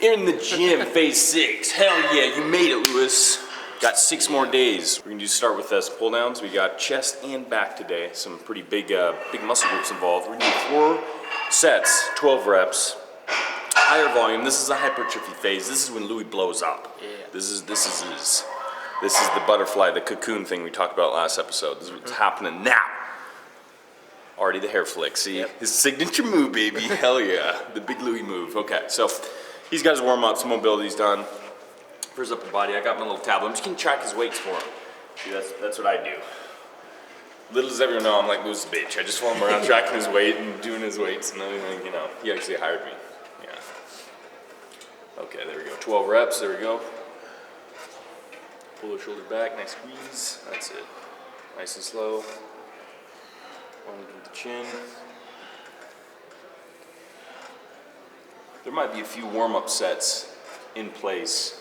In the gym, phase 6. Hell yeah, you made it, Lewis. Got 6 more days. We're gonna start with some pull downs. We got chest and back today. Some pretty big muscle groups involved. We're gonna do 4 sets, 12 reps. Higher volume. This is a hypertrophy phase. This is when Louis blows up. Yeah. This is the butterfly, the cocoon thing we talked about last episode. This is what's happening now. Already the hair flick. See, his signature move, baby. Hell yeah, the big Louis move. Okay, so he's got his warm ups, mobility's done. For his upper body, I got my little tablet. I'm just gonna track his weights for him. See, that's what I do. Little does everyone know, I'm like Louis' bitch. I just follow him around tracking his weight and doing his weights and everything. You know, he actually hired me. Yeah. Okay, there we go. 12 reps. There we go. Pull the shoulders back. Nice squeeze. That's it. Nice and slow. Underneath the chin. There might be a few warm-up sets in place,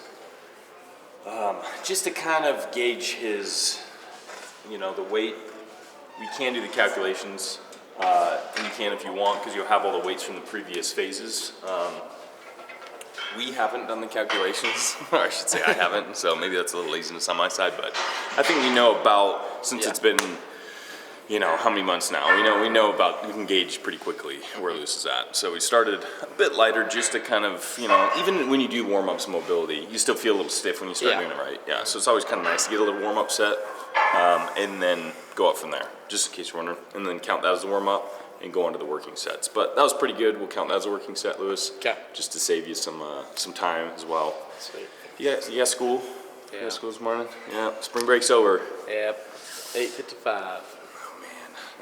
just to kind of gauge his, the weight. We can do the calculations, and you can if you want, because you'll have all the weights from the previous phases. We haven't done the calculations, or I should say I haven't, so maybe that's a little laziness on my side, but I think we know about, since it's been, how many months now, we know about, we can gauge pretty quickly where Lewis is at. So we started a bit lighter just to kind of, even when you do warm-ups mobility, you still feel a little stiff when you start doing it right. Yeah, so it's always kind of nice to get a little warm-up set, and then go up from there, just in case you're wondering, and then count that as a warm-up and go on to the working sets. But that was pretty good. We'll count that as a working set, Lewis. Okay. Just to save you some time as well. Sweet. You got school? Yeah. You got school this morning? Yeah. Spring break's over. Yep. 8:55.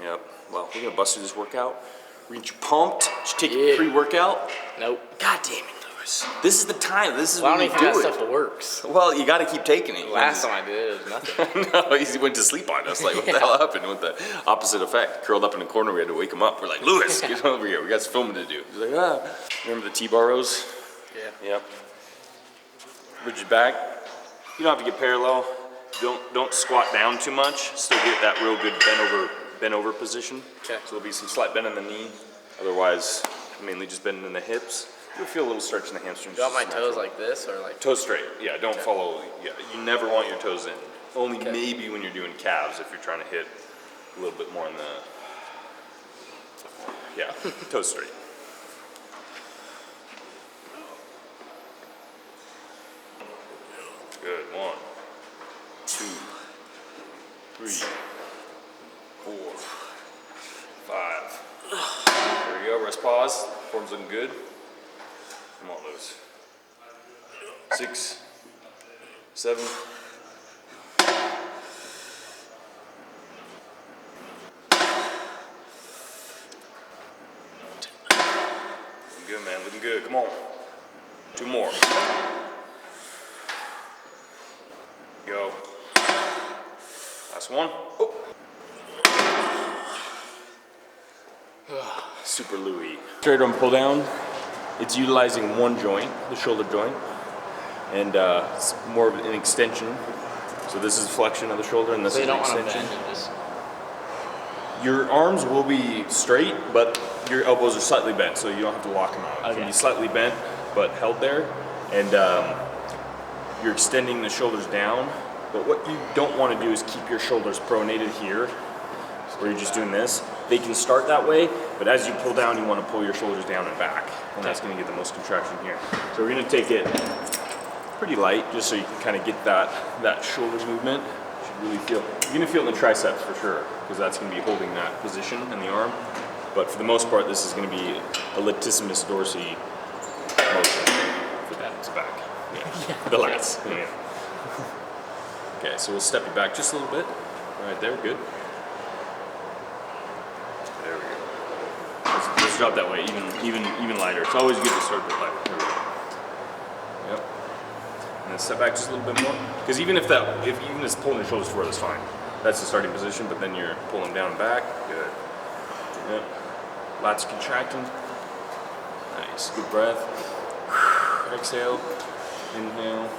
Yep. Well, we're gonna bust through this workout. We're gonna get you pumped. Did you take your pre-workout? Nope. God damn it, Lewis. This is the time. This is when you do it. I don't even got stuff that works. Well, you gotta keep taking it. Last time I did, it was nothing. No, he went to sleep on us. Like, what the hell happened? With the opposite effect. Curled up in the corner, we had to wake him up. We're like, Lewis, get over here. We got some filming to do. He's like, ah. Remember the T-bar rows? Yeah. Yep. Rigid back. You don't have to get parallel. Don't squat down too much. Still get that real good bent over position. Okay. So there'll be some slight bend in the knee. Otherwise, mainly just bending in the hips. You'll feel a little stretch in the hamstrings. Got my toes like this or like? Toes straight. Yeah, don't follow. Yeah, you never want your toes in. Only maybe when you're doing calves if you're trying to hit a little bit more in the. Yeah, toes straight. Good. 1, 2, 3, 4, 5. There we go. Rest pause. Form's looking good. Come on, Lewis. 6, 7. Looking good, man. Looking good. Come on. 2 more. Go. Last one. Oh. Super Louis. Straight arm pull down. It's utilizing one joint, the shoulder joint, and it's more of an extension. So this is flexion of the shoulder, and this is an extension. Your arms will be straight, but your elbows are slightly bent, so you don't have to lock them out. It can be slightly bent, but held there, and you're extending the shoulders down. But what you don't want to do is keep your shoulders pronated here, where you're just doing this. They can start that way, but as you pull down, you want to pull your shoulders down and back, and that's going to get the most contraction here. So we're going to take it pretty light, just so you can kind of get that shoulder movement. You should really feel. You're going to feel it in the triceps for sure, because that's going to be holding that position in the arm. But for the most part, this is going to be a latissimus dorsi motion for that. It's back. Yeah. The lats. Yeah. Okay, so we'll step it back just a little bit. Right there, good. There we go. Let's drop that way, even lighter. It's always good to start with lighter. There we go. Yep. And then step back just a little bit more. Because even if it's pulling the shoulders forward, that's fine. That's the starting position, but then you're pulling down and back. Good. Yep. Lats contracting. Nice. Good breath. Exhale. Inhale.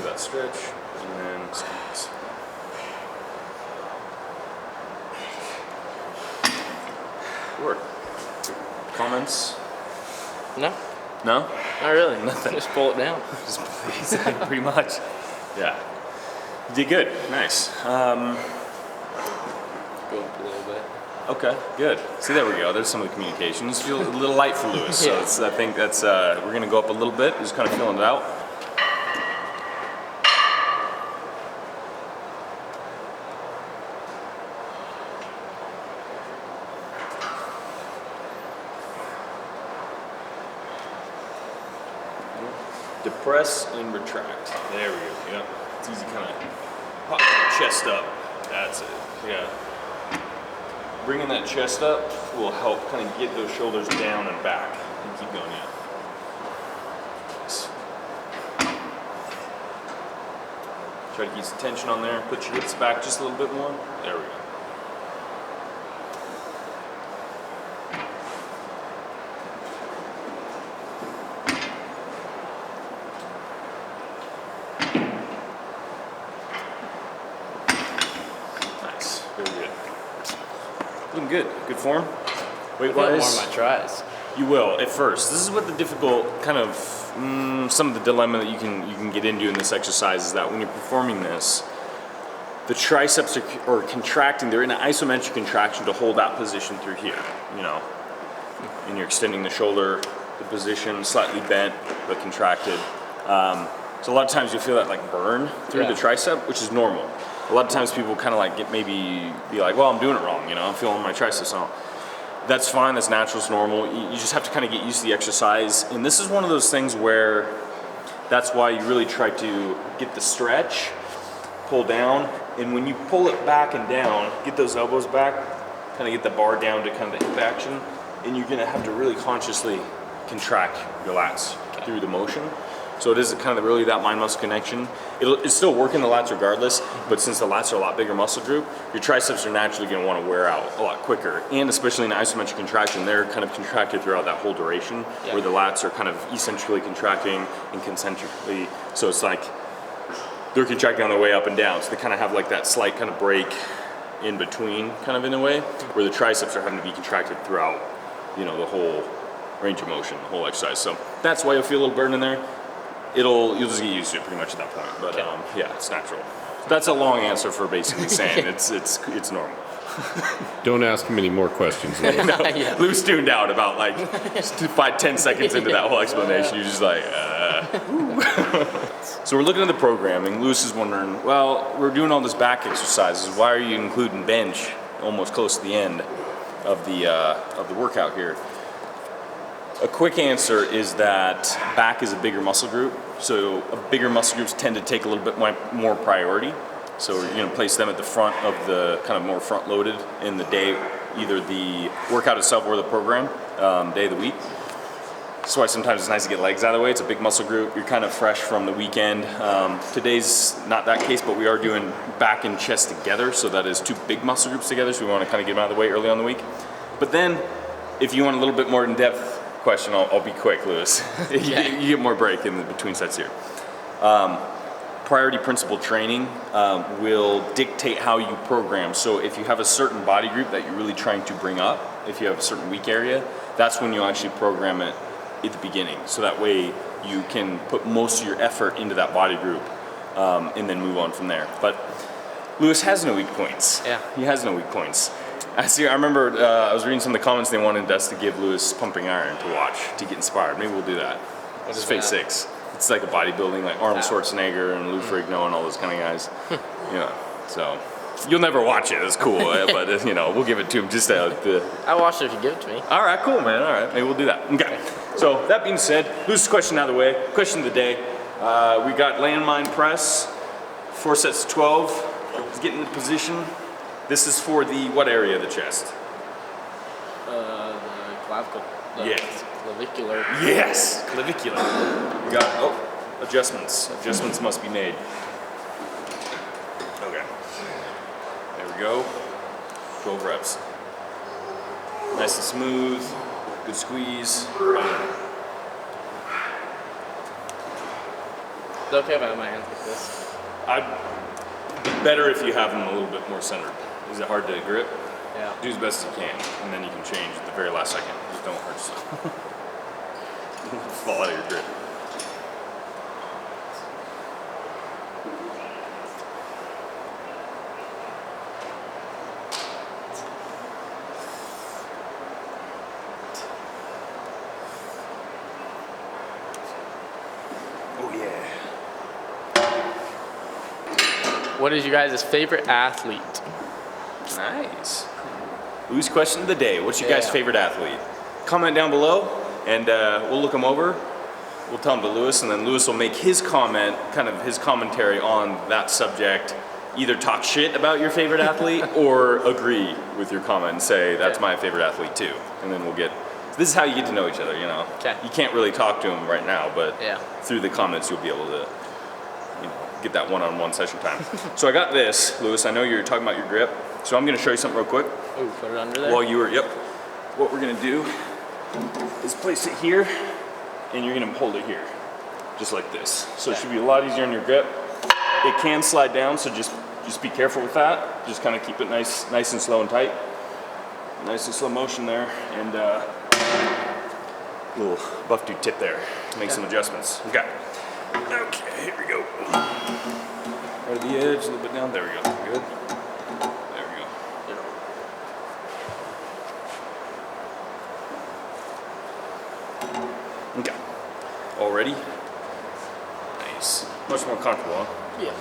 that stretch, and then squeeze. Work. Comments? No, No? not really. Nothing. Just pull it down. Just pretty much. Yeah. You did good. Nice. Go up a little bit. Okay, good. See, there we go. There's some of the communication. Just feel a little light for Lewis. So Yeah. I think that's, we're going to go up a little bit. Just kind of feeling it out. Depress and retract. There we go. Yep. It's easy kind of pop the chest up. That's it. Yeah. Bringing that chest up will help kind of get those shoulders down and back. And keep going, yeah. Nice. Try to keep some tension on there. Put your hips back just a little bit more. There we go. Nice. Very good. Looking good. Good form. Weight I feel more wise. of my tries. You will at first. This is what the difficult kind of some of the dilemma that you can get into in this exercise is that when you're performing this, the triceps are contracting. They're in an isometric contraction to hold that position through here. You know, and you're extending the shoulder, the position slightly bent but contracted. So a lot of times you'll feel that like burn through the tricep, which is normal. A lot of times people kind of like be like, well, I'm doing it wrong. You know, I'm feeling my triceps out. That's fine, that's natural, it's normal. You just have to kind of get used to the exercise. And this is one of those things where that's why you really try to get the stretch, pull down, and when you pull it back and down, get those elbows back, kind of get the bar down to kind of the hip action, and you're gonna have to really consciously contract your lats through the motion. So it is kind of really that mind-muscle connection. It's still working the lats regardless, but since the lats are a lot bigger muscle group, your triceps are naturally going to want to wear out a lot quicker. And especially in isometric contraction, they're kind of contracted throughout that whole duration, where the lats are kind of eccentrically contracting and concentrically. So it's like they're contracting on their way up and down. So they kind of have like that slight kind of break in between, kind of in a way, where the triceps are having to be contracted throughout, you know, the whole range of motion, the whole exercise. So that's why you'll feel a little burn in there. You'll just get used to it pretty much at that point. But yeah, it's natural. That's a long answer for basically saying it's normal. Don't ask him any more questions. Lou. Yeah. Lou's tuned out about like 5-10 seconds into that whole explanation. You're just like, So we're looking at the programming. Lewis is wondering, well, we're doing all this back exercises. Why are you including bench almost close to the end of the workout here? A quick answer is that back is a bigger muscle group, so bigger muscle groups tend to take a little bit more priority. So you're going to place them at the front of the kind of more front-loaded in the day, either the workout itself or the program, day of the week. That's why sometimes it's nice to get legs out of the way. It's a big muscle group. You're kind of fresh from the weekend. Today's not that case, but we are doing back and chest together, so that is two big muscle groups together, so we want to kind of get them out of the way early on the week. But then, if you want a little bit more in-depth question, I'll be quick, Lewis. You get more break in the between sets here. Priority principle training will dictate how you program. So if you have a certain body group that you're really trying to bring up, if you have a certain weak area, that's when you actually program it at the beginning. So that way you can put most of your effort into that body group and then move on from there. But Lewis has no weak points. Yeah. He has no weak points. I remember I was reading some of the comments. They wanted us to give Lewis pumping iron to watch to get inspired. Maybe we'll do that. What It's is Phase that? 6. It's like a bodybuilding, like Arnold Schwarzenegger and Lou Ferrigno and all those kind of guys. Yeah. So you'll never watch it. It's cool, but you know, we'll give it to him just the. I'll watch it if you give it to me. All right, cool, man. All right, maybe we'll do that. Okay. So that being said, Lewis's question out of the way. Question of the day. We got landmine press, 4 sets of 12. Let's get into position. This is for the what area of the chest? The clavicle. Yes. Clavicular. Yes, clavicular. We got adjustments. Adjustments must be made. Okay. There we go. 12 reps. Nice and smooth. Good squeeze. It's okay if I have my hands like this. Better if you have them a little bit more centered. Is it hard to grip? Yeah. Do as best as you can, and then you can change at the very last second. Just don't hurt yourself. Fall out of your grip. Oh yeah. What is you guys' favorite athlete? Nice. Lou's question of the day. What's your guys' Yeah. favorite athlete? Comment down below, and we'll look them over. We'll tell them to Lewis, and then Lewis will make his comment, kind of his commentary on that subject. Either talk shit about your favorite athlete or agree with your comment and say, that's Okay. my favorite athlete too. And then we'll get, this is how you get to know each other, you know? Okay. You can't really talk to him right now, but Yeah. through the comments you'll be able to, you know, get that one-on-one session time. So I got this, Lewis, I know you're talking about your grip, so I'm gonna show you something real quick. Ooh, put it under there. While you were, yep. What we're gonna do is place it here, and you're gonna hold it here, just like this. So it should be a lot easier in your grip. It can slide down, so just be careful with that. Just kind of keep it nice and slow and tight. Nice and slow motion there, and little buff dude tip there to make some adjustments. Okay. Okay, here we go. Right at the edge, a little bit down. There we go. Good. There we go. Okay. All ready? Nice. Much more comfortable, huh? Yeah.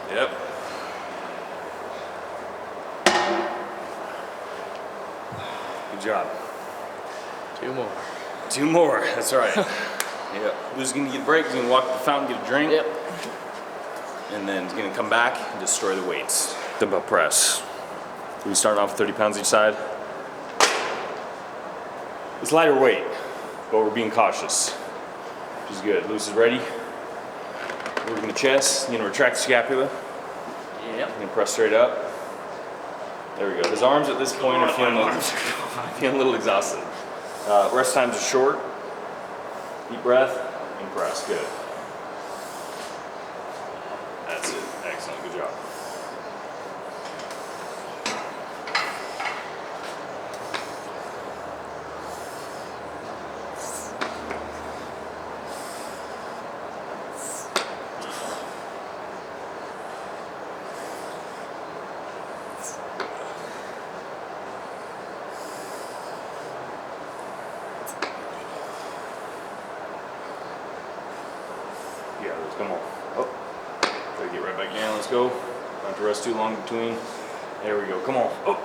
Yep. Good job. 2 more. 2 more. That's right. Yep. Lou's gonna get a break. He's gonna walk to the fountain, get a drink. Yep. And then he's gonna come back and destroy the weights. Dumbbell press. We starting off with 30 pounds each side. It's lighter weight, but we're being cautious, which is good. Lewis is ready. Working the chest. You're gonna retract the scapula. Yep. You're gonna press straight up. There we go. His arms at this point are feeling a little exhausted. Rest times are short. Deep breath and press. Good. That's it. Excellent. Good job. Yeah, let's come on. Oh, gotta get right back in. Let's go. Not have to rest too long between. There we go. Come on. Oh.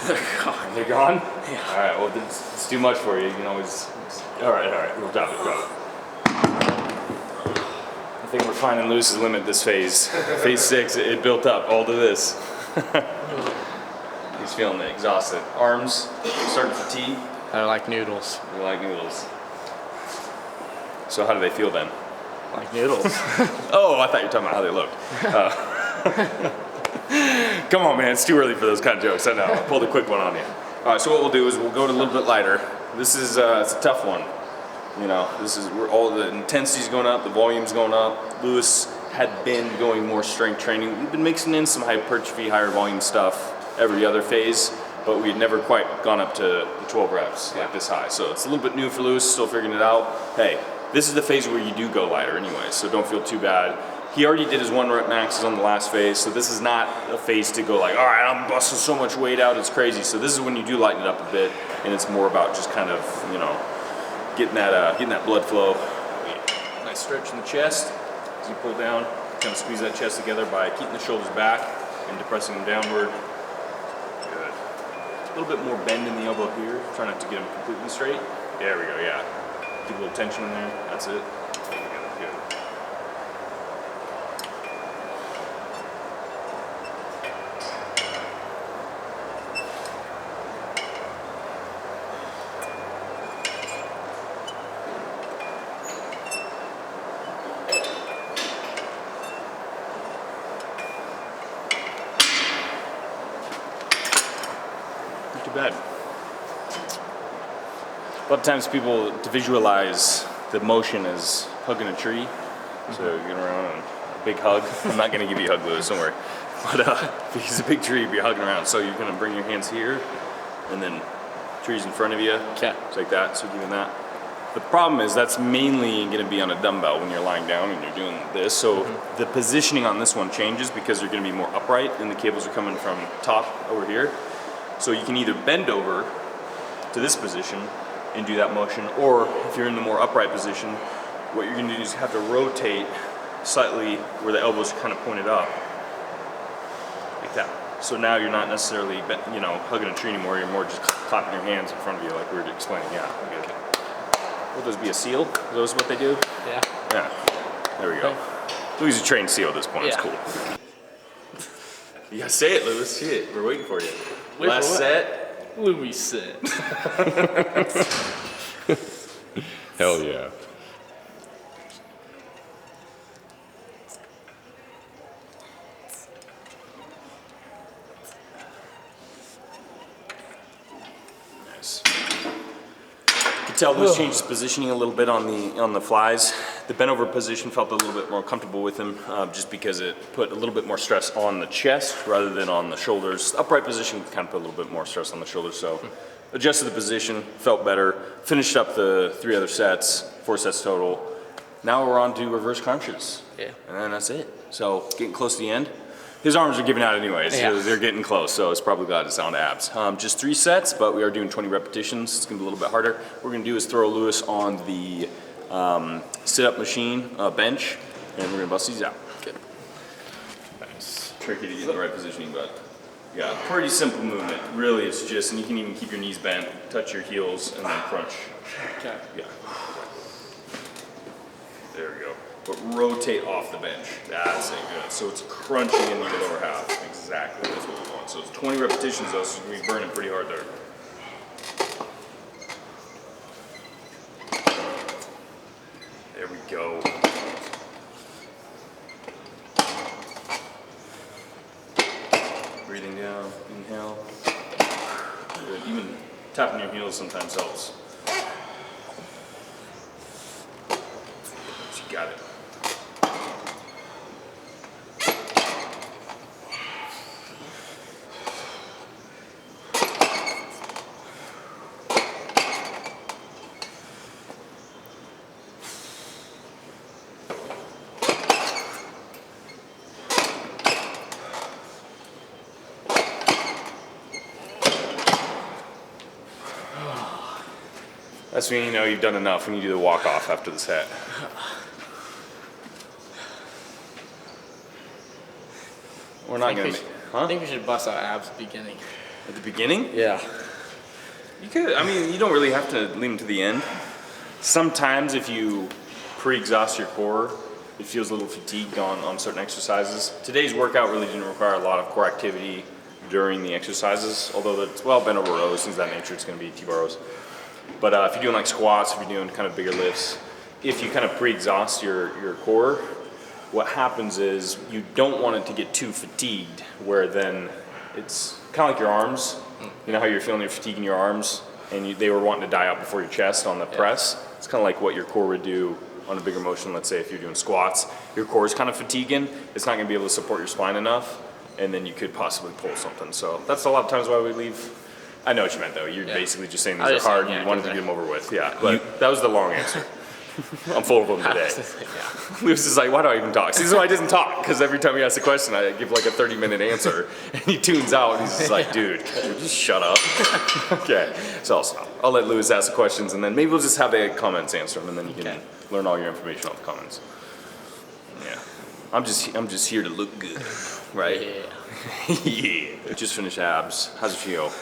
They're gone. They're gone? Yeah. All right. Well, it's too much for you. You can always. All right. All right. We'll drop it. Drop it. I think we're finding Lewis's limit this phase. Phase 6. It built up all to this. He's feeling it. Exhausted. Arms starting to fatigue. I like noodles. We like noodles. So how do they feel then? Like noodles. Oh, I thought you were talking about how they looked. Come on, man. It's too early for those kind of jokes. I know. I pulled a quick one on you. All right. So what we'll do is we'll go to a little bit lighter. This is it's a tough one. You know, we're all the intensity's going up, the volume's going up. Lewis had been going more strength training. We've been mixing in some hypertrophy, higher volume stuff every other phase, but we had never quite gone up to the 12 reps like this high. So it's a little bit new for Lewis, still figuring it out. Hey, this is the phase where you do go lighter anyway, so don't feel too bad. He already did his 1 rep maxes on the last phase, so this is not a phase to go like, all right, I'm busting so much weight out, it's crazy. So this is when you do lighten it up a bit, and it's more about just kind of, you know, getting that blood flow. Nice stretch in the chest as you pull down. Kind of squeeze that chest together by keeping the shoulders back and depressing them downward. Good. A little bit more bend in the elbow here. Try not to get them completely straight. There we go, yeah. Keep a little tension in there. That's it. too bad. A lot of times people, to visualize the motion as hugging a tree. So you're going around and a big hug. I'm not going to give you a hug, Lewis, don't worry. But if he's a big tree, you'll be hugging around. So you're going to bring your hands here, and then trees in front of you. Okay. Just like that, so giving that. The problem is that's mainly going to be on a dumbbell when you're lying down and you're doing this. So the positioning on this one changes because you're going to be more upright and the cables are coming from top over here. So you can either bend over to this position and do that motion, or if you're in the more upright position, what you're going to do is have to rotate slightly where the elbows are kind of pointed up, like that. So now you're not necessarily, hugging a tree anymore. You're more just clapping your hands in front of you, like we were explaining. Yeah. Okay. Will those be a seal? Are those what they do? Yeah. Yeah. There we go. Louis is a trained seal at this point. Yeah. It's cool. You gotta say it, Louis. Shit, we're waiting for you. Wait Last for what? set. Louis said. Hell yeah. Nice. You can tell Louis changed his positioning a little bit on the flies. The bent over position felt a little bit more comfortable with him, just because it put a little bit more stress on the chest rather than on the shoulders. The upright position kind of put a little bit more stress on the shoulders, so adjusted the position, felt better, finished up the 3 other sets, 4 sets total. Now we're on to reverse crunches. Yeah. And then that's it. So getting close to the end. His arms are giving out anyways. Yeah. They're getting close, so it's probably glad it's down to abs. Just 3 sets, but we are doing 20 repetitions. It's gonna be a little bit harder. What we're gonna do is throw Louis on the sit-up machine bench, and we're gonna bust these out. Okay. Nice. Tricky to get in the right positioning, but yeah, pretty simple movement. Really, it's just, and you can even keep your knees bent, touch your heels, and then crunch. Okay. Yeah. There we go. But rotate off the bench. That's it, good. So it's crunching in your lower half. Exactly, that's what we want. So it's 20 repetitions though, so you're gonna be burning pretty hard there. There we go. Breathing down, inhale. Good. Even tapping your heels sometimes helps. You got it. That's when you know you've done enough when you do the walk off after the set. We're not gonna. I think we should bust out abs at the beginning. At the beginning? Yeah. You could. I mean, you don't really have to lean them to the end. Sometimes if you pre-exhaust your core, it feels a little fatigued on certain exercises. Today's workout really didn't require a lot of core activity during the exercises, although it's bent over rows, things of that nature. It's going to be T-bar rows. But if you're doing like squats, if you're doing kind of bigger lifts, if you kind of pre-exhaust your core, what happens is you don't want it to get too fatigued, where then it's kind of like your arms. You know how you're feeling your fatigue in your arms, and they were wanting to die out before your chest on the press? It's kind of like what your core would do on a bigger motion. Let's say if you're doing squats, your core is kind of fatiguing. It's not going to be able to support your spine enough, and then you could possibly pull something. So that's a lot of times why we leave. I know what you meant though. You're basically just saying these are hard and you wanted to get them over with. Yeah, but that was the long answer. I'm full of them today. Lewis is like, why do I even talk? See, this is why he doesn't talk, because every time he asks a question, I give like a 30-minute answer, and he tunes out, and he's just like, dude, can you just shut up? Okay, so I'll stop. I'll let Lewis ask the questions, and then maybe we'll just have the comments answer them, and then you can learn all your information off the comments. Yeah, I'm just here to look good, right? Yeah. Yeah. Just finished abs. How's it feel?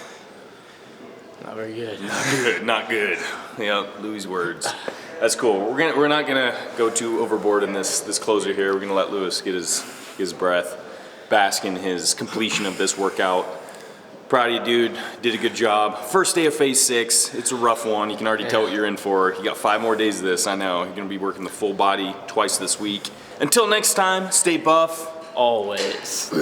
Not very good. Not good. Not good. Yeah, Louis' words. That's cool. We're not gonna go too overboard in this closer here. We're gonna let Louis get his breath, bask in his completion of this workout. Proud of you, dude. Did a good job. First day of phase 6. It's a rough one. You can already tell what you're in for. You got 5 more days of this. I know. You're gonna be working the full body twice this week. Until next time, stay buff. Always.